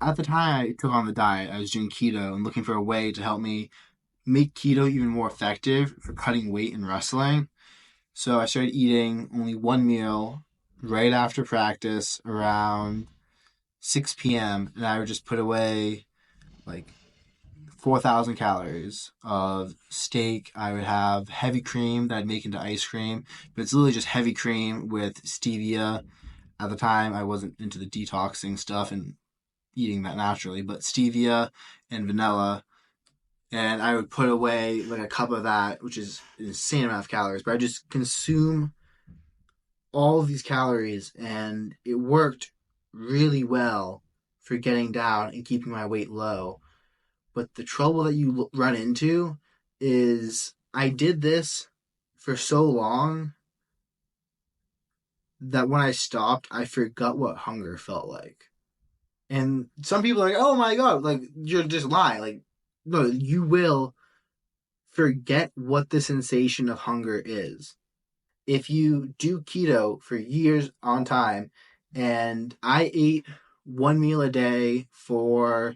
at the time I took on the diet, I was doing keto and looking for a way to help me make keto even more effective for cutting weight in wrestling. So I started eating only one meal right after practice around 6 p.m. and I would just put away like 4,000 calories of steak. I would have heavy cream that I'd make into ice cream, but it's literally just heavy cream with stevia. At the time, I wasn't into the detoxing stuff and eating that naturally, but stevia and vanilla. And I would put away like a cup of that, which is an insane amount of calories, but I just consume all of these calories, and it worked really well for getting down and keeping my weight low. But the trouble that you run into is I did this for so long that when I stopped, I forgot what hunger felt like. And some people are like, oh my God, like, you're just lying. Like, no, you will forget what the sensation of hunger is. If you do keto for years on time, and I ate one meal a day for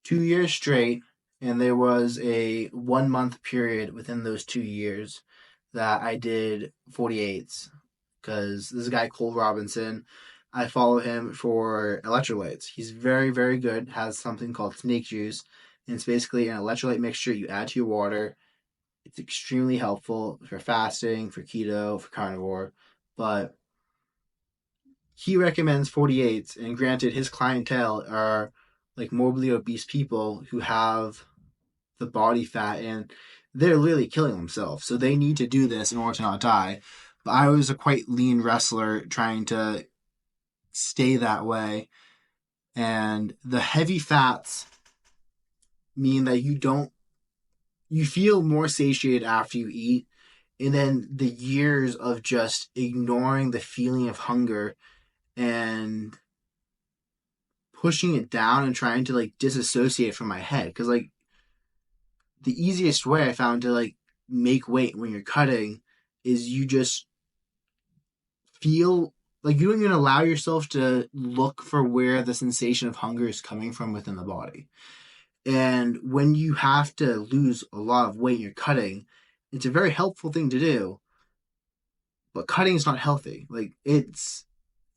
2 years straight, and there was a 1 month period within those 2 years that I did 48s because this guy Cole Robinson, I follow him for electrolytes. He's very, very good. Has something called snake juice, and it's basically an electrolyte mixture you add to your water. It's extremely helpful for fasting, for keto, for carnivore, but he recommends 48s, and granted, his clientele are like morbidly obese people who have the body fat and they're literally killing themselves. So they need to do this in order to not die. But I was a quite lean wrestler trying to stay that way. And the heavy fats mean that you feel more satiated after you eat. And then the years of just ignoring the feeling of hunger and pushing it down and trying to like disassociate from my head. Because like the easiest way I found to like make weight when you're cutting is you just feel like you don't even allow yourself to look for where the sensation of hunger is coming from within the body. And when you have to lose a lot of weight and you're cutting, it's a very helpful thing to do. But cutting is not healthy. Like, it's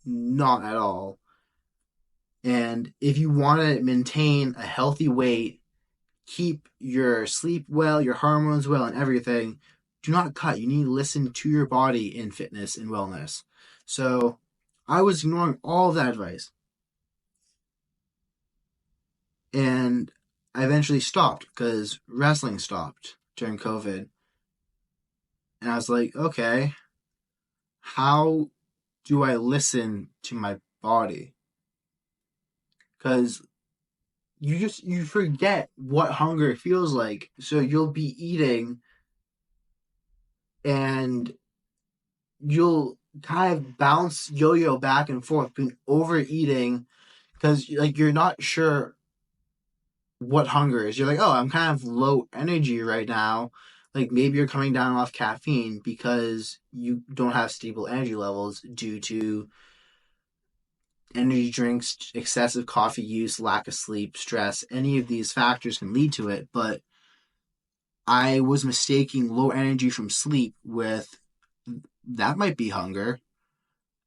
not at all. And if you want to maintain a healthy weight, keep your sleep well, your hormones well, and everything, do not cut. You need to listen to your body in fitness and wellness. So I was ignoring all of that advice. And I eventually stopped because wrestling stopped during COVID. And I was like, okay, how do I listen to my body? Because you forget what hunger feels like. So you'll be eating and you'll kind of bounce yo-yo back and forth between overeating because like you're not sure what hunger is. You're like, oh, I'm kind of low energy right now. Like maybe you're coming down off caffeine because you don't have stable energy levels due to energy drinks, excessive coffee use, lack of sleep, stress. Any of these factors can lead to it, but I was mistaking low energy from sleep with that might be hunger.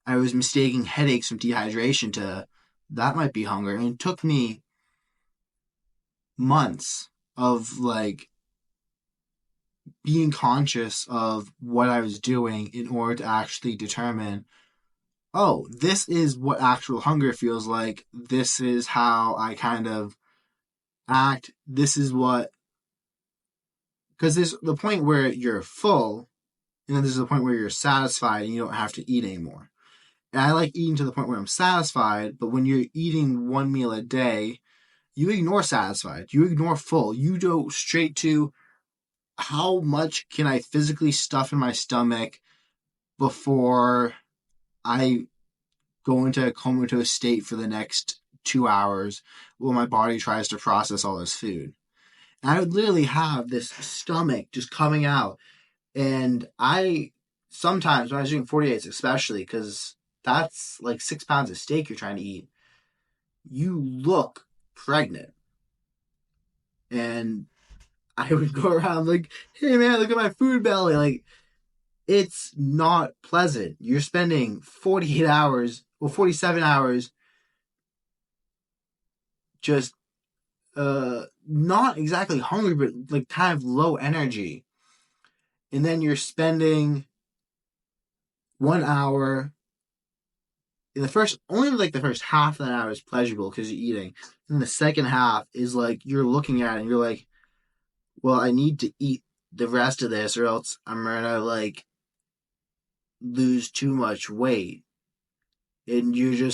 I was mistaking headaches from dehydration to that might be hunger. And it took me months of like being conscious of what I was doing in order to actually determine, oh, this is what actual hunger feels like. This is how I kind of act. This is what, because there's the point where you're full, and then there's the point where you're satisfied and you don't have to eat anymore. And I like eating to the point where I'm satisfied, but when you're eating one meal a day, you ignore satisfied, you ignore full, you go straight to how much can I physically stuff in my stomach before I go into a comatose state for the next 2 hours while my body tries to process all this food. And I would literally have this stomach just coming out. And I sometimes, when I was doing 48s, especially, because that's like 6 pounds of steak you're trying to eat, you look pregnant. And I would go around like, hey man, look at my food belly. Like, it's not pleasant. You're spending 48 hours or 47 hours just not exactly hungry, but like kind of low energy. And then you're spending 1 hour in the first, only like the first half of that hour is pleasurable because you're eating. And the second half is like you're looking at it and you're like, well, I need to eat the rest of this or else I'm gonna like lose too much weight. And you're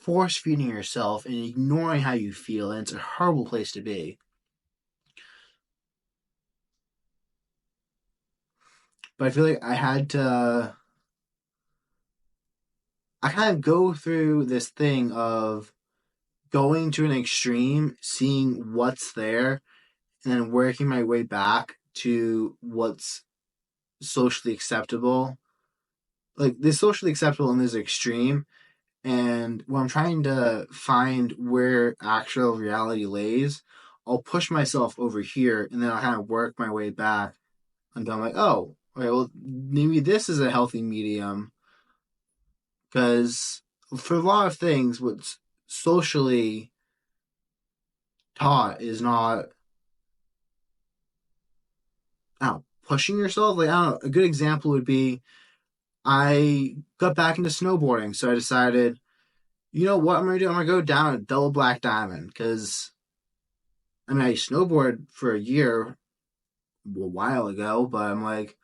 force feeding yourself and ignoring how you feel, and it's a horrible place to be. But I feel like I kind of go through this thing of going to an extreme, seeing what's there, and then working my way back to what's socially acceptable. Like, this socially acceptable in this extreme, and when I'm trying to find where actual reality lays, I'll push myself over here, and then I'll kind of work my way back until I'm like, oh, okay, well, maybe this is a healthy medium. Because for a lot of things, what's socially taught is not, I don't know, pushing yourself. Like, I don't know, a good example would be I got back into snowboarding, so I decided, you know what I'm gonna do? I'm gonna go down a double black diamond because I mean I snowboarded for a year a while ago, but I'm like,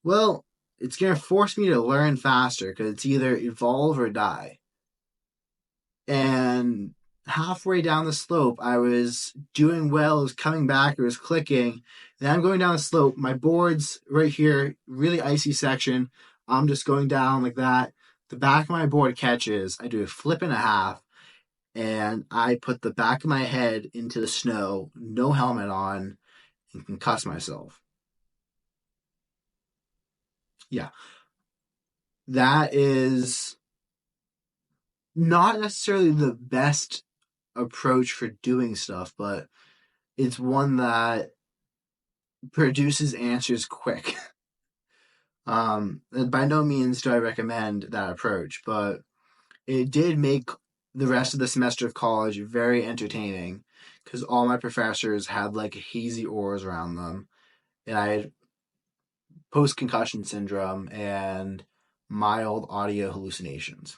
well, it's gonna force me to learn faster because it's either evolve or die. And halfway down the slope, I was doing well. It was coming back. It was clicking. Then I'm going down the slope. My board's right here, really icy section. I'm just going down like that. The back of my board catches. I do a flip and a half, and I put the back of my head into the snow, no helmet on, and concuss myself. Yeah, that is not necessarily the best approach for doing stuff, but it's one that produces answers quick. By no means do I recommend that approach, but it did make the rest of the semester of college very entertaining because all my professors had like hazy auras around them, and I had post concussion syndrome and mild audio hallucinations.